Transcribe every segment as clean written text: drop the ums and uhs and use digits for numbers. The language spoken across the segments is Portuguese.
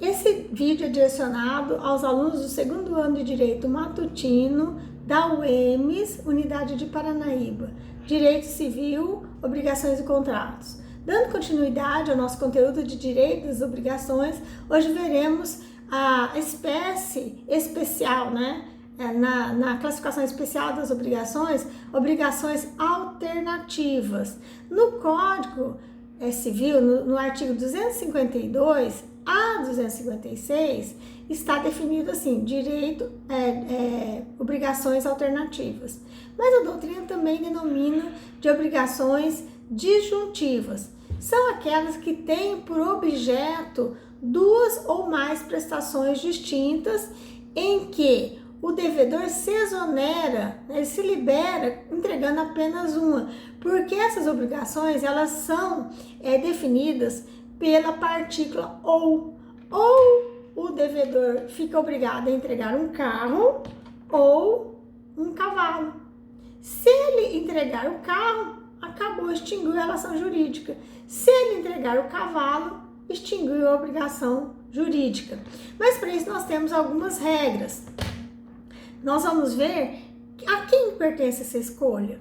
Esse vídeo é direcionado aos alunos do segundo ano de Direito Matutino da UEMS, Unidade de Paranaíba, Direito Civil, Obrigações e Contratos. Dando continuidade ao nosso conteúdo de Direito e Obrigações, hoje veremos a espécie especial, na classificação especial das obrigações, obrigações alternativas. No Código Civil, no artigo 252 a 256, está definido assim, obrigações alternativas. Mas a doutrina também denomina de obrigações disjuntivas. São aquelas que têm por objeto duas ou mais prestações distintas em que o devedor se exonera, ele se libera entregando apenas uma, porque essas obrigações elas são definidas pela partícula ou o devedor fica obrigado a entregar um carro ou um cavalo. Se ele entregar o carro, acabou, extinguiu a relação jurídica. Se ele entregar o cavalo, extinguiu a obrigação jurídica. Mas para isso nós temos algumas regras. Nós vamos ver a quem pertence essa escolha.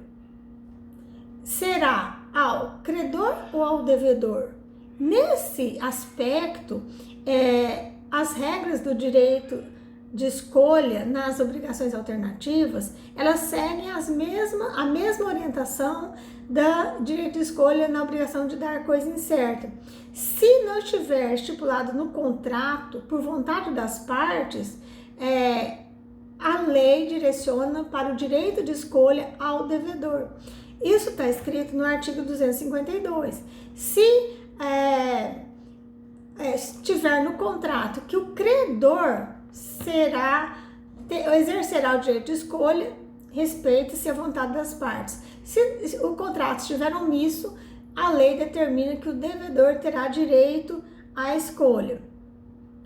Será ao credor ou ao devedor? Nesse aspecto, as regras do direito de escolha nas obrigações alternativas, elas seguem a mesma orientação da direito de escolha na obrigação de dar coisa incerta. Se não estiver estipulado no contrato, por vontade das partes, a lei direciona para o direito de escolha ao devedor. Isso está escrito no artigo 252. Se estiver no contrato que o credor exercerá o direito de escolha, respeita-se a vontade das partes. Se o contrato estiver omisso, a lei determina que o devedor terá direito à escolha.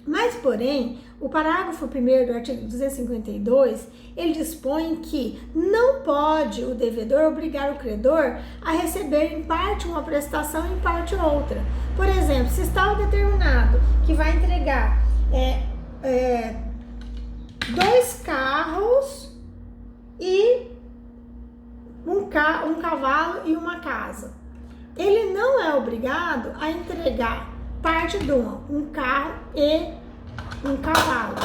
Mas, porém, o parágrafo 1º do artigo 252, ele dispõe que não pode o devedor obrigar o credor a receber em parte uma prestação e em parte outra. Por exemplo, se está determinado que vai entregar 2 carros e um cavalo e uma casa. Ele não é obrigado a entregar parte de um carro e um cavalo,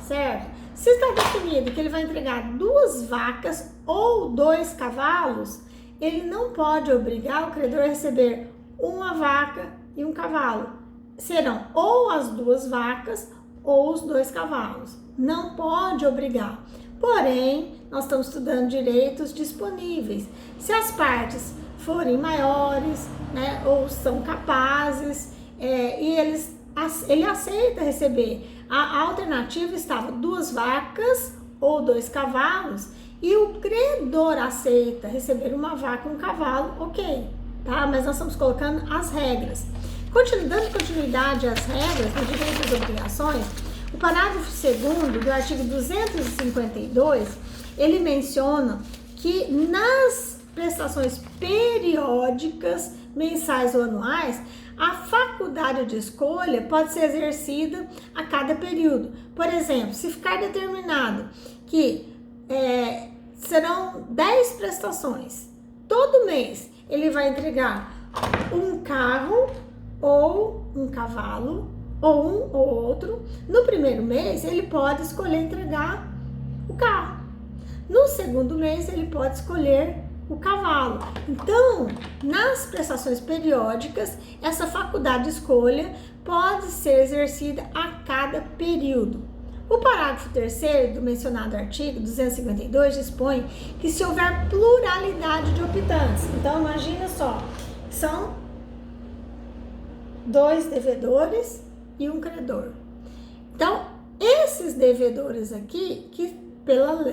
certo? Se está definido que ele vai entregar 2 vacas ou 2 cavalos, ele não pode obrigar o credor a receber uma vaca e um cavalo. Serão ou as 2 vacas ou os 2 cavalos. Não pode obrigar. Porém, nós estamos estudando direitos disponíveis. Se as partes forem maiores, ou são capazes, e ele aceita receber. A alternativa estava 2 vacas ou 2 cavalos e o credor aceita receber uma vaca e um cavalo, ok, tá? Mas nós estamos colocando as regras. Dando continuidade às regras do direito das obrigações, o parágrafo 2º do artigo 252, ele menciona que nas prestações periódicas, mensais ou anuais, a faculdade de escolha pode ser exercida a cada período. Por exemplo, se ficar determinado que serão 10 prestações, todo mês ele vai entregar um carro ou um cavalo, ou um ou outro. No primeiro mês, ele pode escolher entregar o carro. No segundo mês, ele pode escolher o cavalo. Então, nas prestações periódicas, essa faculdade de escolha pode ser exercida a cada período. O parágrafo 3º do mencionado artigo 252 dispõe que se houver pluralidade de optantes, então imagina só, são 2 devedores e um credor. Então, esses devedores aqui, que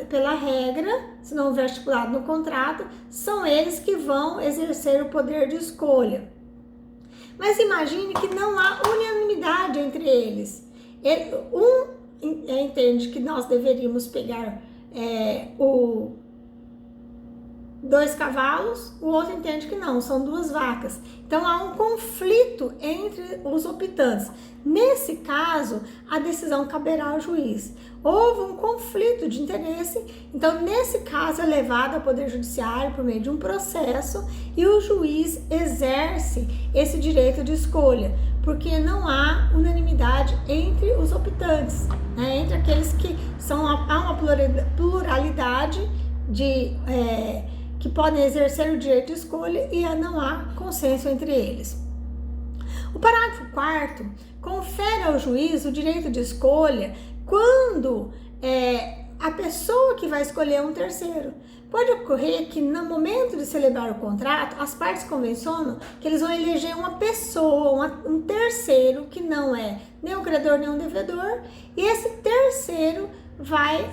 pela regra, se não houver estipulado no contrato, são eles que vão exercer o poder de escolha. Mas imagine que não há unanimidade entre eles. Entende que nós deveríamos pegar 2 cavalos, o outro entende que não, são 2 vacas. Então há um conflito entre os optantes. Nesse caso, a decisão caberá ao juiz. Houve um conflito de interesse, então nesse caso é levado ao Poder Judiciário por meio de um processo e o juiz exerce esse direito de escolha, porque não há unanimidade entre os optantes, né? Entre aqueles que há uma pluralidade de que podem exercer o direito de escolha e não há consenso entre eles. O parágrafo 4º confere ao juiz o direito de escolha quando a pessoa que vai escolher é um terceiro. Pode ocorrer que no momento de celebrar o contrato, as partes convencionam que eles vão eleger uma pessoa, um terceiro que não é nem um credor nem um devedor, e esse terceiro vai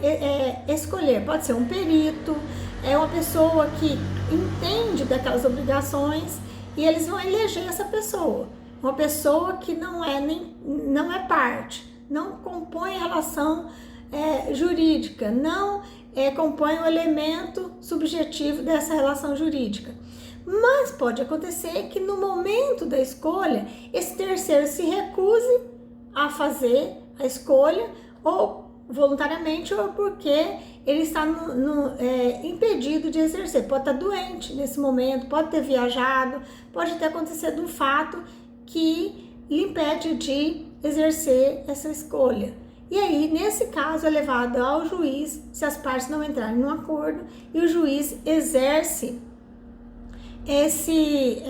escolher. Pode ser um perito, uma pessoa que entende daquelas obrigações, e eles vão eleger essa pessoa. Uma pessoa que não é parte, não compõe a relação jurídica, não compõe o elemento subjetivo dessa relação jurídica. Mas pode acontecer que no momento da escolha, esse terceiro se recuse a fazer a escolha, ou voluntariamente, ou porque ele está impedido de exercer. Pode estar doente nesse momento, pode ter viajado, pode ter acontecido um fato que lhe impede de exercer essa escolha. E aí, nesse caso, é levado ao juiz, se as partes não entrarem num acordo, e o juiz exerce esse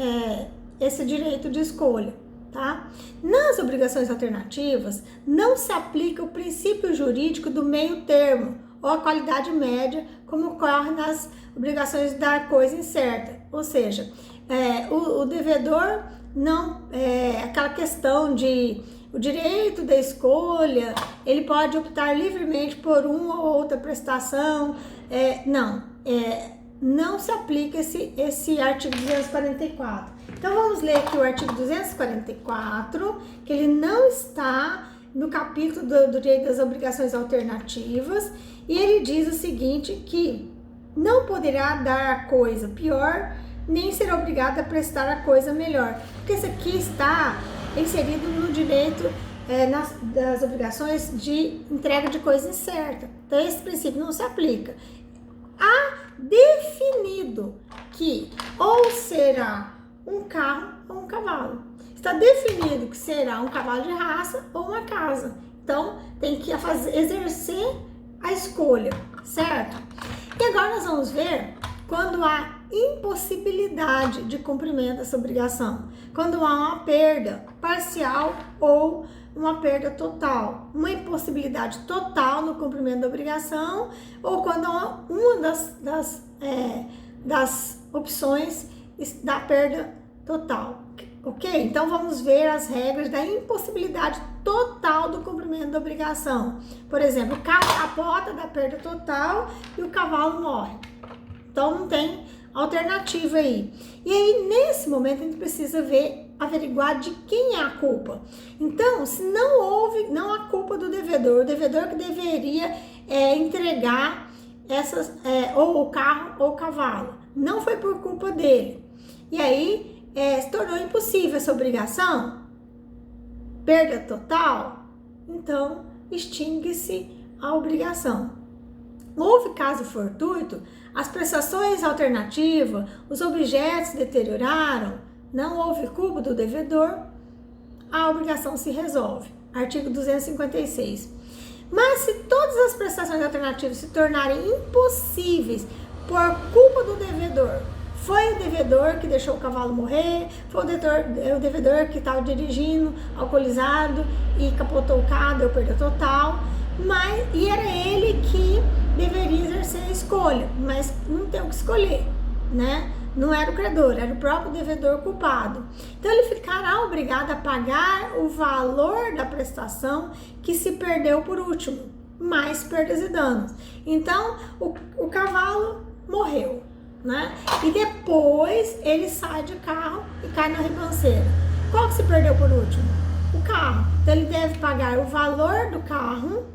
direito de escolha, tá? Nas obrigações alternativas, não se aplica o princípio jurídico do meio termo, ou a qualidade média, como ocorre nas obrigações da coisa incerta. Ou seja, o devedor não, aquela questão de o direito da escolha, ele pode optar livremente por uma ou outra prestação, não se aplica esse artigo 244. Então vamos ler aqui o artigo 244, que ele não está no capítulo do direito das obrigações alternativas, e ele diz o seguinte, que não poderá dar a coisa pior, nem ser obrigado a prestar a coisa melhor, porque isso aqui está inserido no direito das obrigações de entrega de coisa incerta. Então esse princípio não se aplica. Há definido que ou será um carro ou um cavalo. Está definido que será um cavalo de raça ou uma casa. Então tem que exercer a escolha, certo? E agora nós vamos ver quando há impossibilidade de cumprimento dessa obrigação, quando há uma perda parcial ou uma perda total, uma impossibilidade total no cumprimento da obrigação, ou quando uma das opções da perda total, ok? Então vamos ver as regras da impossibilidade total do cumprimento da obrigação. Por exemplo, o carro capota da perda total e o cavalo morre. Então não tem alternativa aí. E aí, nesse momento, a gente precisa averiguar de quem é a culpa. Então, se não há culpa do devedor, o devedor que deveria entregar ou o carro ou o cavalo, não foi por culpa dele. E aí, se tornou impossível essa obrigação, perda total, então extingue-se a obrigação. Houve caso fortuito, as prestações alternativas, os objetos se deterioraram, não houve culpa do devedor, a obrigação se resolve. Artigo 256. Mas se todas as prestações alternativas se tornarem impossíveis por culpa do devedor, foi o devedor que deixou o cavalo morrer, foi o devedor que estava dirigindo alcoolizado e capotou o carro, deu perda total, e era ele que deveria exercer a escolha, mas não tem o que escolher, né? Não era o credor, era o próprio devedor culpado. Então ele ficará obrigado a pagar o valor da prestação que se perdeu por último, mais perdas e danos. Então o cavalo morreu, né? E depois ele sai de carro e cai na ribanceira. Qual que se perdeu por último? O carro. Então ele deve pagar o valor do carro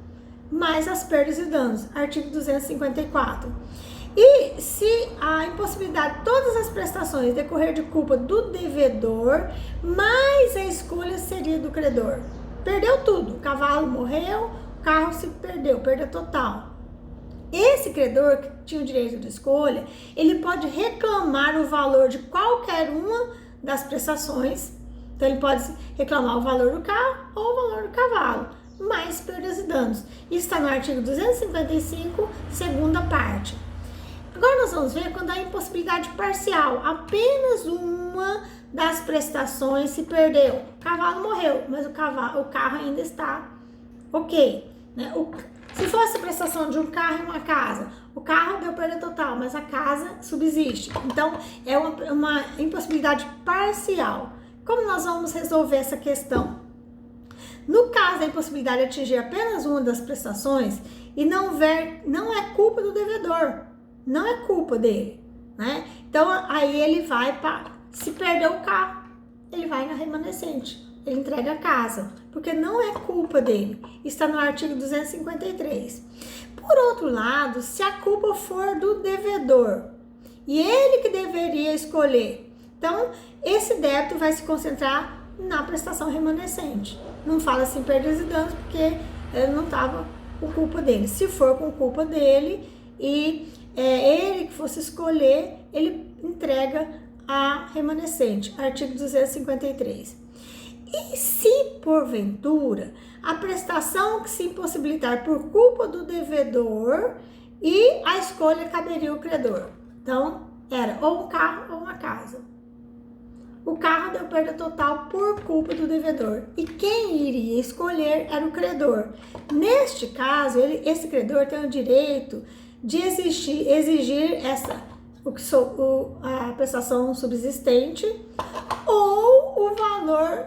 mais as perdas e danos, artigo 254. E se a impossibilidade de todas as prestações decorrer de culpa do devedor, mais a escolha seria do credor. Perdeu tudo, o cavalo morreu, o carro se perdeu, perda total. Esse credor que tinha o direito de escolha, ele pode reclamar o valor de qualquer uma das prestações. Então ele pode reclamar o valor do carro ou o valor do cavalo, mais perdas e danos. Isso está no artigo 255, segunda parte. Agora nós vamos ver quando há impossibilidade parcial. Apenas uma das prestações se perdeu. O cavalo morreu, mas o carro ainda está ok, né? Se fosse a prestação de um carro e uma casa, o carro deu perda total, mas a casa subsiste. Então, é uma impossibilidade parcial. Como nós vamos resolver essa questão? No caso da impossibilidade de atingir apenas uma das prestações e não é culpa do devedor, não é culpa dele, né? Então, aí ele vai se perdeu o carro, ele vai na remanescente, ele entrega a casa, porque não é culpa dele. Está no artigo 253. Por outro lado, se a culpa for do devedor e ele que deveria escolher, então esse débito vai se concentrar na prestação remanescente. Não fala assim perdas e danos, porque não estava com culpa dele. Se for com culpa dele e ele que fosse escolher, ele entrega a remanescente. Artigo 253. E se, porventura, a prestação que se impossibilitar por culpa do devedor e a escolha caberia ao credor. Então, era ou um carro ou uma casa. O carro deu perda total por culpa do devedor. E quem iria escolher era o credor. Neste caso, esse credor tem o direito de exigir a prestação subsistente ou o valor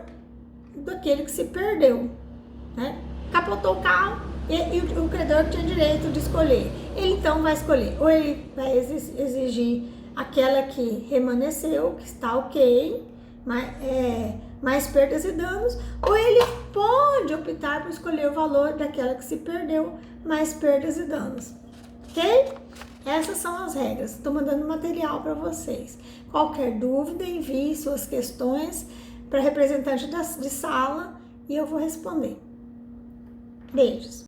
daquele que se perdeu, né? Capotou o carro e o credor tinha direito de escolher. Ele então vai escolher, ou ele vai exigir aquela que remanesceu, que está ok, mais perdas e danos, ou ele pode optar por escolher o valor daquela que se perdeu, mais perdas e danos. Ok? Essas são as regras. Estou mandando material para vocês. Qualquer dúvida, envie suas questões para representante de sala e eu vou responder. Beijos!